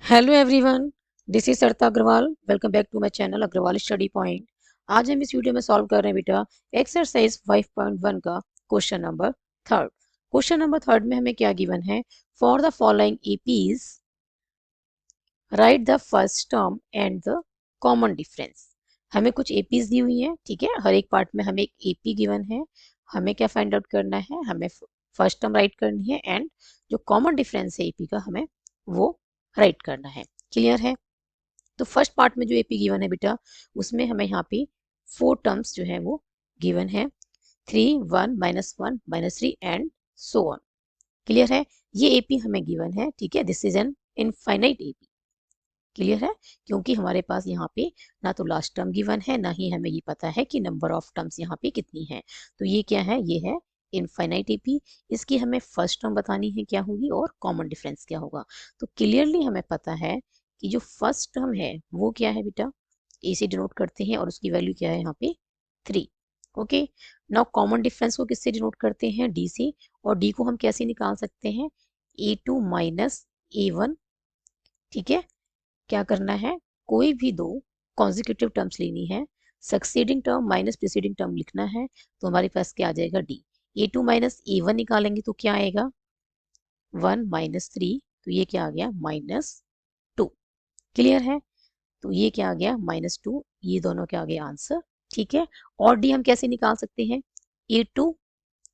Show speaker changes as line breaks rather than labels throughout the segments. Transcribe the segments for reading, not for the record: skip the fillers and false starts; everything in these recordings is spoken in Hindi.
Hello everyone, this is Sarita Agarwal. Welcome back to my channel Agarwal study point. आज हम इस वीडियो में सॉल्व कर रहे हैं बेटा एक्सरसाइज 5.1 का question number third. Question number third में हमें क्या गिवन है? For the following APs right the first term and the common difference. हमें कुछ एपीज दी हुई हैं, ठीक है। हर एक पार्ट में हमें एक एपी गिवन है। हमें क्या फाइंड आउट करना है? हमें फर्स्ट टर्म राइट करनी है एंड जो कॉमन डिफरेंस है एपी का हमें वो राइट करना है। क्लियर है? तो फर्स्ट पार्ट में जो एपी गिवन है बेटा, उसमें हमें यहाँ पे 4 टर्म्स जो है वो गिवन है, 3, 1, -1, -3 एंड सो ऑन। क्लियर है? ये एपी हमें गिवन है, ठीक है। This is an infinite AP. Clear है? क्योंकि हमारे पास यहाँ पे ना तो लास्ट टर्म गिवन है, ना ही हमें ये पता है कि नंबर ऑफ टर्म्स यहाँ पे कितनी है। तो ये क्या है? ये है इनफाइनाइट एपी। इसकी हमें फर्स्ट टर्म बतानी है क्या होगी और कॉमन डिफरेंस क्या होगा। तो क्लियरली हमें पता है कि जो फर्स्ट टर्म है वो क्या है बेटा, ए से डिनोट करते हैं और उसकी वैल्यू क्या है यहाँ पे 3। ओके। नाउ कॉमन डिफरेंस को किससे डिनोट करते हैं? डी से। और डी को हम कैसे निकाल सकते हैं? A2 minus A1। ठीक है। क्या करना है? कोई भी दो कॉन्जिक्यूटिव टर्म्स लेनी है, succeeding term minus preceding term लिखना है। तो हमारे पास क्या आ जाएगा? डी। A2 माइनस A1 निकालेंगे तो क्या आएगा? 1 -3। तो ये क्या आ गया? -2। क्लियर है? तो ये क्या आ गया? -2। ये दोनों क्या आ गया? आंसर। ठीक है। और डी हम कैसे निकाल सकते हैं? A2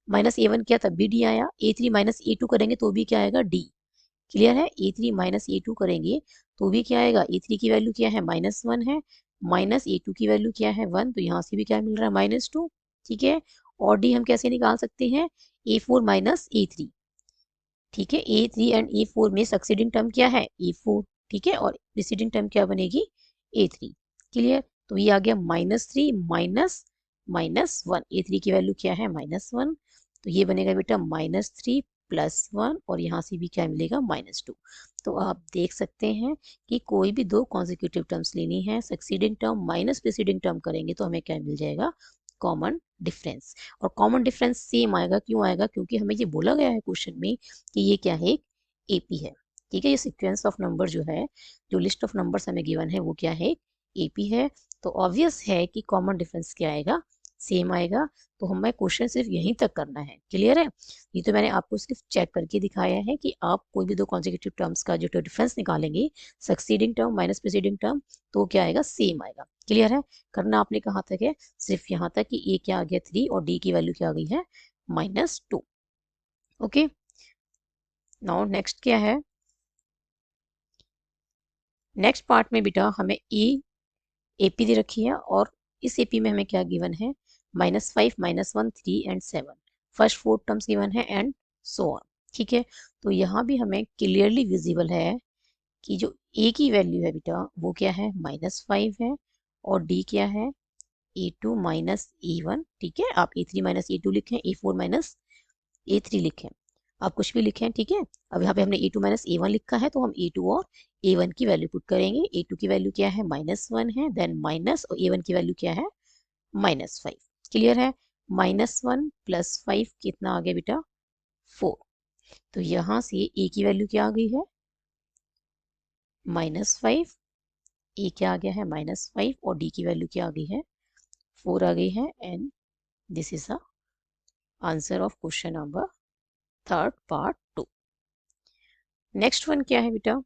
माइनस A1 किया तब भी डी आया, A3 माइनस A2 करेंगे तो भी क्या आएगा? डी। क्लियर है? A3 माइनस A2 करेंगे तो भी क्या आएगा? A3 की वैल्यू क्या है? -1 है, माइनस A2 की वैल्यू क्या है? 1। तो यहाँ से भी क्या मिल रहा है? -2। ठीक है। और डी हम कैसे निकाल सकते हैं? A4 minus A3। ठीक है। A3 एंड A4 में सक्सीडिंग टर्म क्या है? A4। ठीक है। और प्रीसीडिंग टर्म क्या बनेगी? A3। क्लियर? तो ये आ गया -3 माइनस -1। A3 की वैल्यू क्या है? -1। तो ये बनेगा बेटा -3 + 1 और यहाँ से भी क्या मिलेगा? -2। तो आप देख सकते हैं कि कोई भी दो कॉन्जिक्यूटिव टर्म्स लेनी है, succeeding term minus preceding term करेंगे तो हमें क्या मिल जाएगा? Common difference. और कॉमन डिफरेंस सेम आएगा। क्यों आएगा? क्योंकि हमें ये बोला गया है क्वेश्चन में कि ये क्या है? एक एपी है। ठीक है। ये सीक्वेंस ऑफ नंबर जो है, जो लिस्ट ऑफ नंबर्स हमें गिवन है वो क्या है? एपी है। तो ऑब्वियस है कि कॉमन डिफरेंस क्या आएगा? सेम आएगा। तो हमें क्वेश्चन सिर्फ यहीं तक करना है। क्लियर है? ये तो मैंने आपको सिर्फ चेक करके दिखाया है कि आप कोई भी दो कॉन्जिक्यूटिव टर्म्स का जो डिफरेंस निकालेंगे, succeeding term minus preceding term, तो क्या आएगा? सेम आएगा। क्लियर है? करना आपने कहाँ तक है? सिर्फ यहाँ तक कि ए क्या आ गया? 3 और डी की वैल्यू क्या आ गई है? -2। ओके। नाउ नेक्स्ट क्या है? नेक्स्ट पार्ट में बेटा हमें ए एपी दे रखी है और इस एपी में हमें क्या गिवन है? -5, -1, 3 एंड 7। फर्स्ट 4 टर्म्स गिवन है एंड सो ऑन। ठीक है। तो यहाँ भी हमें क्लियरली विजिबल है कि जो ए की वैल्यू है बेटा वो क्या है? -5 है। और डी क्या है? A2 minus A1। ठीक है। आप A3 माइनस A2 लिखें, A4 माइनस A3 लिखें, आप कुछ भी लिखें। ठीक है। अब यहाँ पे हमने A2 माइनस A1 लिखा है तो हम A2 और A1 की वैल्यू पुट करेंगे। A2 की वैल्यू क्या है? -1 है, देन माइनस, और A1 की वैल्यू क्या है? -5। क्लियर है? -1 + 5 कितना आ गया बेटा? 4। तो यहाँ से A की वैल्यू क्या आ गई है? -5। A क्या आ गया है? -5। और D की वैल्यू क्या आ गई है? 4 आ गई है। And this is the answer of question number third part 2। Next one क्या है बेटा?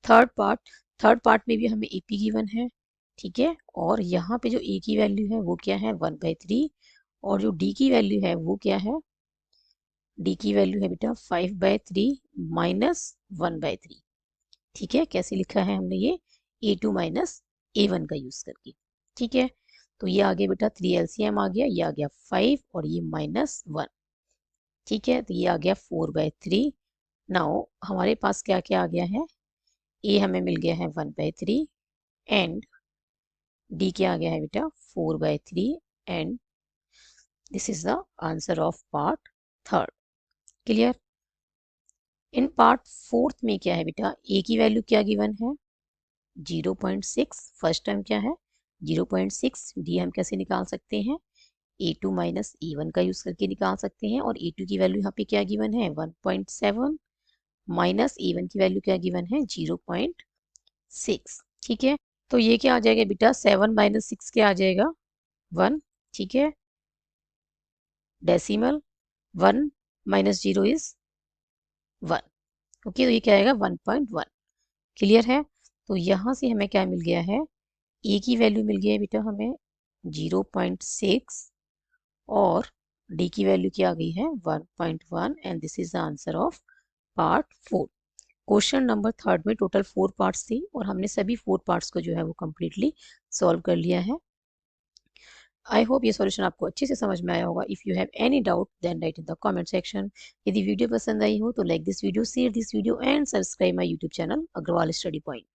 Third part. थर्ड पार्ट में भी हमें एपी गिवन है। ठीक है। और यहाँ पे जो ए की वैल्यू है वो क्या है? 1/3। और जो डी की वैल्यू है वो क्या है? डी की वैल्यू है बेटा 5/3 -1/3। ठीक है। कैसे लिखा है हमने ये? A2 माइनस A1 का यूज करके। ठीक है। तो ये आ गया बेटा 3 LCM आ गया, ये आ गया 5 और ये -1। ठीक है। तो ये आ गया 4/3। नाउ हमारे पास क्या क्या आ गया है? ए हमें मिल गया है 1/3 एंड डी क्या आ गया है बेटा? 4/3। And this is the answer of part third. Clear? In part fourth में क्या है बेटा? ए की वैल्यू क्या गिवन है? 0.6। फर्स्ट टर्म क्या है? 0.6। डी हम कैसे निकाल सकते हैं? A2 माइनस A1 का यूज करके निकाल सकते हैं। और A2 की वैल्यू यहाँ पे क्या गिवन है? 1.7। माइनस A1 की वैल्यू क्या गिवन है 0.6। ठीक है, तो ये क्या आ जाएगा बेटा 7 माइनस 6 क्या आ जाएगा 1। ठीक है, डेसिमल 1 माइनस 0 इज 1। ओके, तो ये क्या आएगा 1.1। क्लियर है, तो यहाँ से हमें क्या मिल गया है, ए की वैल्यू मिल गई है बेटा हमें 0.6 और डी की वैल्यू क्या आ गई है 1.1 and this is the answer of part 4। Question number third में टोटल 4 पार्ट्स थी और हमने सभी 4 पार्ट्स को जो है वो कम्प्लीटली सॉल्व कर लिया है। आई होप ये सॉल्यूशन आपको अच्छे से समझ में आया होगा। If you have any doubt then write in the comment section. यदि वीडियो पसंद आई हो तो like this video, share this video and subscribe my YouTube channel Agarwal study point.